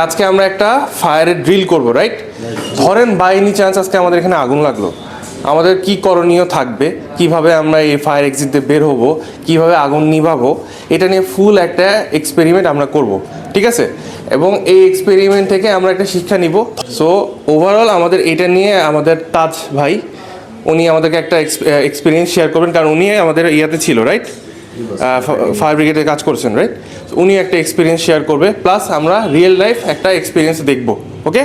আজকে আমরা একটা ফায়ারের ড্রিল করব, রাইট? ধরেন বাই এনি চান্স আজকে আমাদের এখানে আগুন লাগলো, আমাদের কি করণীয় থাকবে, কিভাবে আমরা এই ফায়ার এক্সিট দিয়ে বের হবো, কিভাবে আগুন নিভাবো, এটা নিয়ে ফুল একটা এক্সপেরিমেন্ট আমরা করব, ঠিক আছে? এবং এই এক্সপেরিমেন্ট থেকে আমরা একটা শিক্ষা নিব। সো ওভারঅল আমাদের এটা নিয়ে আমাদের তাজ ভাই উনি আমাদেরকে একটা এক্সপিরিয়েন্স শেয়ার করবেন, কারণ উনি আমাদের ইয়াতে ছিল, রাইট? ফায়ার ব্রিগেডে কাজ করছেন, রাইট? উনি একটা এক্সপিরিয়েন্স শেয়ার করবে, প্লাস আমরা রিয়েল লাইফ একটা এক্সপিরিয়েন্স দেখব। ওকে,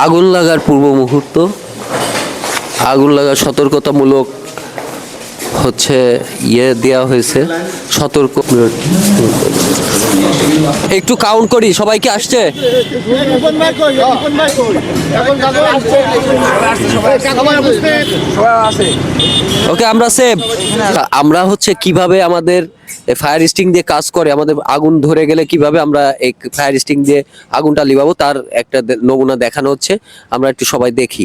আগুন লাগার পূর্ব মুহূর্ত, আগুন লাগার সতর্কতামূলক হচ্ছে দেওয়া হয়েছে, সতর্ক। একটু কাউন্ট করি, সবাই কি আসছে? ওকে, আমরা সেভ। আমরা হচ্ছে কিভাবে আমাদের ফায়ার স্টিং দিয়ে কাজ করে, আমাদের আগুন ধরে গেলে কিভাবে আমরা এই ফায়ার স্টিং দিয়ে আগুনটা লিভাবো তার একটা নমুনা দেখানো হচ্ছে। আমরা একটু সবাই দেখি।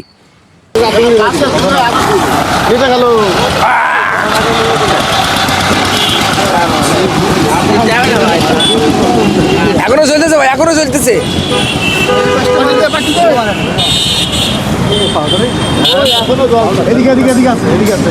এখনো চলতেছে ভাই, এখনো চলতেছে। এদিকে আছে, এদিকে আছে।